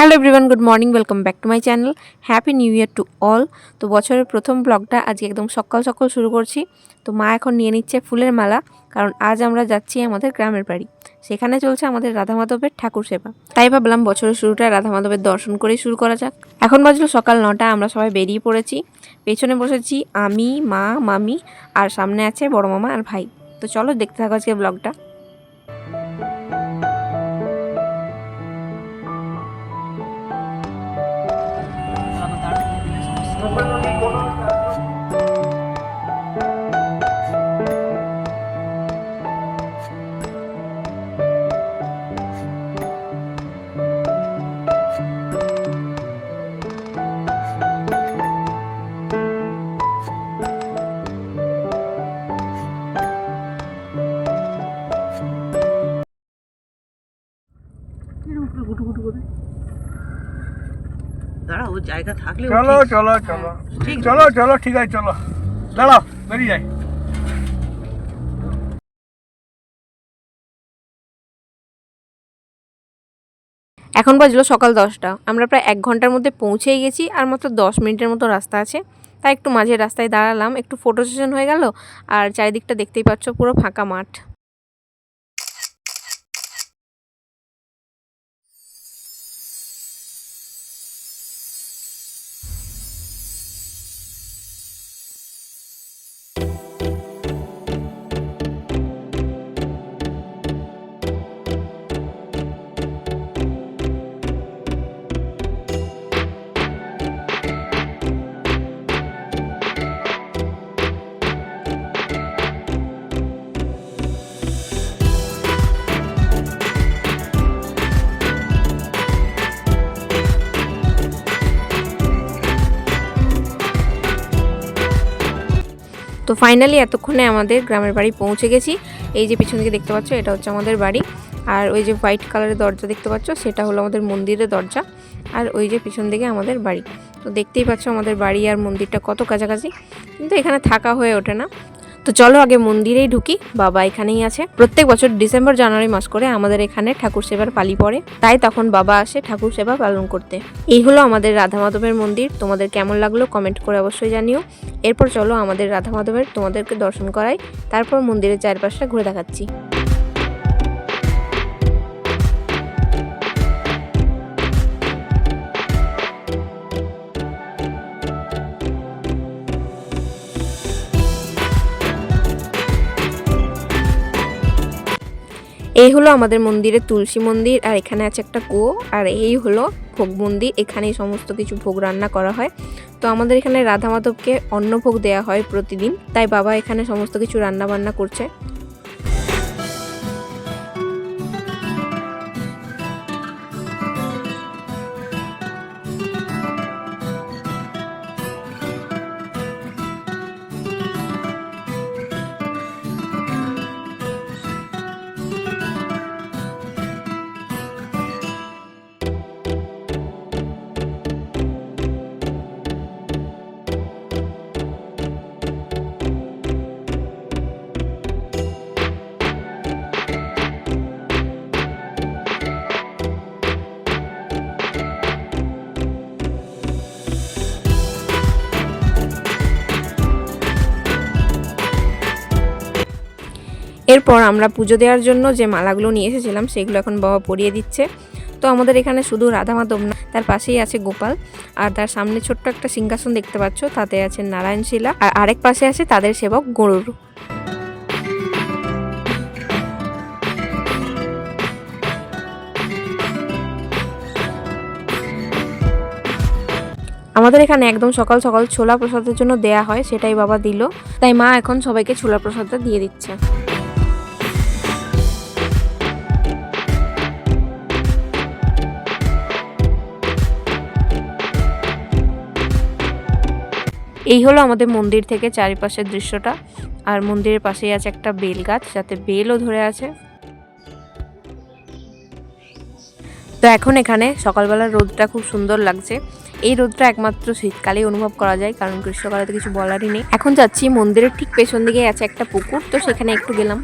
Hello everyone, good morning, welcome back to my channel. Happy new year to all. তো বছরের প্রথম ব্লগটা আজকে একদম সকাল সকাল শুরু করছি। তো মা এখন নিয়ে নিচ্ছে ফুলের মালা, কারণ আজ আমরা যাচ্ছি আমাদের গ্রামের বাড়ি। সেখানে চলছে আমাদের রাধা মাধবের ঠাকুর সেবা। তাই ভাবলাম বছরের শুরুটা রাধা মাধবের দর্শন করেই শুরু করা যাক। এখন বাজলো সকাল 9টা, আমরা সবাই বেরিয়ে পড়েছি। পেছনে বসেছি আমি, মা, মামি, আর সামনে আছে বড় মামা আর ভাই। তো চলো দেখতে থাকো আজকে ব্লগটা। দাঁড়াও, জায়গা থাকলে চলো চলো চলো চলো চলো ঠিক আছে, চলো দাঁড়াও বেরিয়ে যাই। এখন বাজলো সকাল 10টা। আমরা প্রায় 1 ঘন্টার মধ্যে পৌঁছেই গেছি, আর মাত্র 10 মিনিটের মতো রাস্তা আছে। তাই একটু মাঝের রাস্তায় দাঁড়ালাম, একটু ফটো সেশন হয়ে গেল। আর চারিদিকটা দেখতেই পাচ্ছ, পুরো ফাঁকা মাঠ। তো ফাইনালি এতক্ষণে আমাদের গ্রামের বাড়ি পৌঁছে গেছি। এই যে পিছন দিকে দেখতে পাচ্ছ, এটা হচ্ছে আমাদের বাড়ি। আর ওই যে হোয়াইট কালারের দরজা দেখতে পাচ্ছ, সেটা হলো আমাদের মন্দিরের দরজা। আর ওই যে পিছন দিকে আমাদের বাড়ি। তো দেখতেই পাচ্ছ আমাদের বাড়ি আর মন্দিরটা কত কাছাকাছি, কিন্তু এখানে থাকা হয়ে ওঠে না। তো চলো আগে মন্দিরেই ঢুকি। বাবা এখানেই আছে। প্রত্যেক বছর ডিসেম্বর জানুয়ারি মাস করে আমাদের এখানে ঠাকুর সেবার পালি পড়ে, তাই তখন বাবা আসে ঠাকুর সেবা পালন করতে। এই হলো আমাদের রাধা মাধবের মন্দির। তোমাদের কেমন লাগলো কমেন্ট করে অবশ্যই জানিও। এরপর চলো আমাদের রাধা মাধবের তোমাদেরকে দর্শন করাই, তারপর মন্দিরের চারপাশটা ঘুরে দেখাচ্ছি। এই হলো আমাদের মন্দিরের তুলসী মন্দির, আর এখানে আছে একটা কুয়ো। আর এই হলো ভোগ মন্দির, এখানেই সমস্ত কিছু ভোগ রান্না করা হয়। তো আমাদের এখানে রাধা মাধবকে অন্নভোগ দেওয়া হয় প্রতিদিন, তাই বাবা এখানে সমস্ত কিছু রান্না বান্না করছে। এরপর আমরা পুজো দেওয়ার জন্য যে মালাগুলো নিয়ে এসেছিলাম সেগুলো এখন বাবা পরিয়ে দিচ্ছে। তো আমাদের এখানে শুধু রাধা মাধব না, তার পাশেই আছে গোপাল। আর তার সামনে ছোট্ট একটা সিংহাসন দেখতে পাচ্ছ, তাতে আছে নারায়ণ শিলা। আর আরেক পাশে আছে তাদের সেবক গরুর। আমাদের এখানে একদম সকাল সকাল ছোলা প্রসাদের জন্য দেয়া হয়, সেটাই বাবা দিল। তাই মা এখন সবাইকে ছোলা প্রসাদটা দিয়ে দিচ্ছে। এই হলো আমাদের মন্দির থেকে চারিপাশের দৃশ্যটা। আর মন্দিরের পাশেই আছে একটা বেল গাছ, যাতে বেলও ধরে আছে। তো এখন এখানে সকালবেলার রোদটা খুব সুন্দর লাগছে। এই রোদটা একমাত্র শীতকালেই অনুভব করা যায়, কারণ গ্রীষ্মকালে তো কিছু বলারই নেই। এখন যাচ্ছি মন্দিরের ঠিক পেছন দিকে আছে একটা পুকুর, তো সেখানে একটু গেলাম।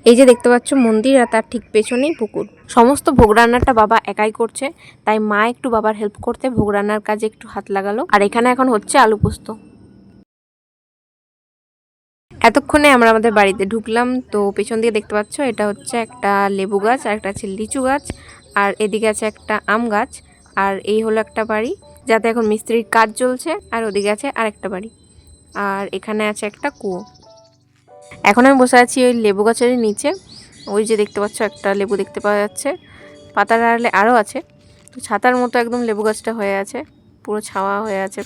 এই যে দেখতে পাচ্ছ মন্দির আর তার ঠিক পেছনেই পুকুর। সমস্ত ভোগ রান্নাটা বাবা একাই করছে, তাই মা একটু বাবার হেল্প করতে ভোগ রান্নার কাজে একটু হাত লাগালো। আর এখানে এখন হচ্ছে আলু পোস্ত। এতক্ষণে আমরা আমাদের বাড়িতে ঢুকলাম। তো পেছন দিকে দেখতে পাচ্ছ এটা হচ্ছে একটা লেবু গাছ, আর একটা আছে লিচু গাছ, আর এদিকে আছে একটা আম গাছ। আর এই হলো একটা বাড়ি যাতে এখন মিস্ত্রির কাজ চলছে, আর ওদিকে আছে আরেকটা বাড়ি, আর এখানে আছে একটা কুয়ো। এখন আমি বসে আছি ওই লেবু গাছের নিচে। ওই যে দেখতে পাচ্ছ একটা লেবু দেখতে পাওয়া যাচ্ছে, পাতার আড়ালে আরও আছে। তো ছাতার মতো একদম লেবু গাছটা হয়ে আছে, পুরো ছাওয়া হয়ে আছে।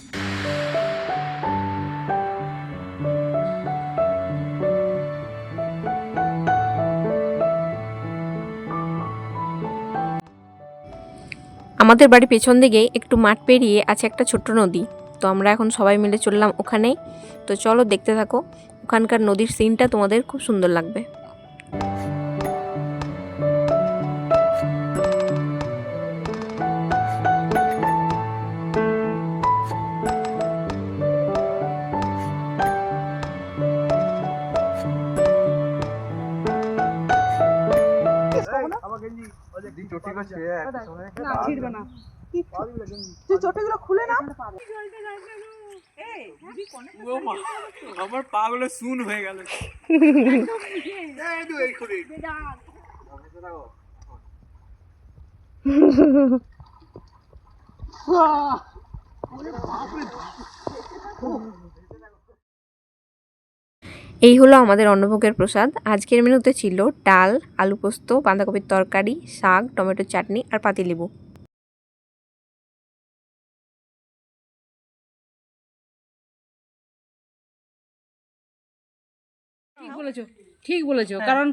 আমাদের বাড়ির পেছন দিকে একটু মাঠ পেরিয়ে আছে একটা ছোট্ট নদী। তো আমরা এখন সবাই মিলে চললাম ওখানেই। তো চলো দেখতে থাকো, ওখানকার নদীর সিনটা তোমাদের খুব সুন্দর লাগবে। আমার পা গুলো শুন হয়ে গেল। এই হলো আমাদের অন্নভোগের প্রসাদ। আজকের মেনুতে ছিল ডাল, আলু পোস্ত, বাঁধাকপির তরকারি, শাক, টমেটো চাটনি আর পাতিলেবু। ঠিক বলেছো, ঠিক বলেছো। কারণ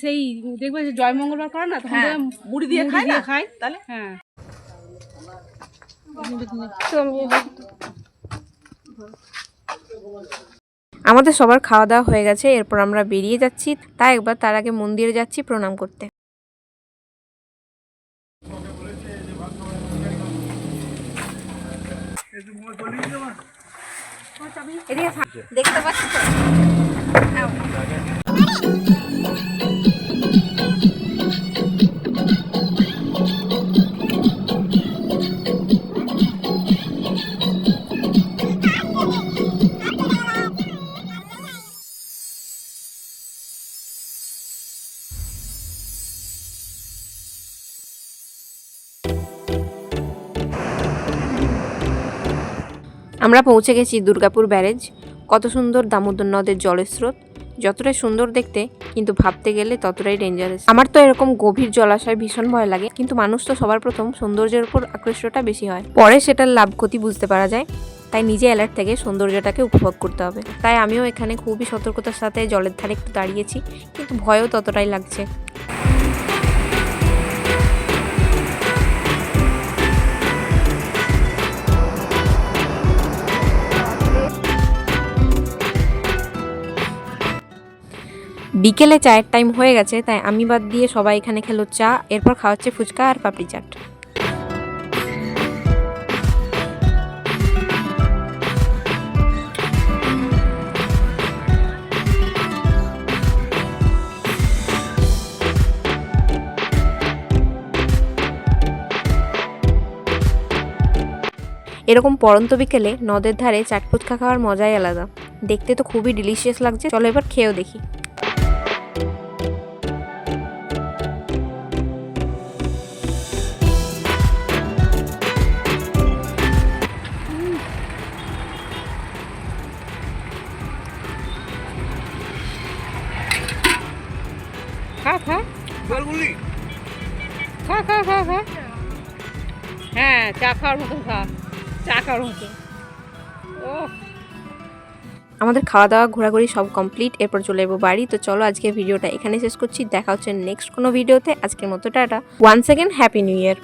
সেই দেখবে যে জয় মঙ্গলবার করে না, তখন মুড়ি দিয়ে খাই না খাই। তাহলে হ্যাঁ, আমাদের সবার খাওয়া দাওয়া হয়ে গেছে, এরপর আমরা বেরিয়ে যাচ্ছি। তাই একবার তার আগে মন্দিরে যাচ্ছি প্রণাম করতে। দেখতে পাচ্ছি তো? আমরা পৌঁছে গেছি দুর্গাপুর ব্যারেজ। কত সুন্দর দামোদর নদের জলের স্রোত, যতটাই সুন্দর দেখতে কিন্তু ভাবতে গেলে ততটাই ডেঞ্জারাস। আমার তো এরকম গভীর জলাশয় ভীষণ ভয় লাগে, কিন্তু মানুষ তো সবার প্রথম সৌন্দর্যের উপর আকৃষ্টটা বেশি হয়, পরে সেটার লাভ ক্ষতি বুঝতে পারা যায়। তাই নিজে অ্যালার্ট থেকে সৌন্দর্যটাকে উপভোগ করতে হবে। তাই আমিও এখানে খুবই সতর্কতার সাথে জলের ধারে একটু দাঁড়িয়েছি, কিন্তু ভয়ও ততটাই লাগছে। বিকেলে চায়ের টাইম হয়ে গেছে, তাই আমি বাদ দিয়ে সবাই এখানে খেলো চা। এরপর খাওয়া হচ্ছে ফুচকা আর পাপড়ি চাট। এরকম পড়ন্ত বিকেলে নদের ধারে চাট ফুচকা খাওয়ার মজাই আলাদা। দেখতে তো খুবই ডিলিশিয়াস লাগছে, চলো এবার খেয়েও দেখি। খা খা খা খা খা খা। হ্যাঁ, চা খাওয়ার মতন খা, চা খাওয়ার মতন। ও, আমাদের খাওয়া দাওয়া ঘোরাঘুরি সব কমপ্লিট। এরপর চলে যাবো বাড়ি। তো চলো আজকে ভিডিওটা এখানে শেষ করছি, দেখা হচ্ছে নেক্সট কোনো ভিডিওতে। আজকের মতো tata. Once again happy new ইয়ার।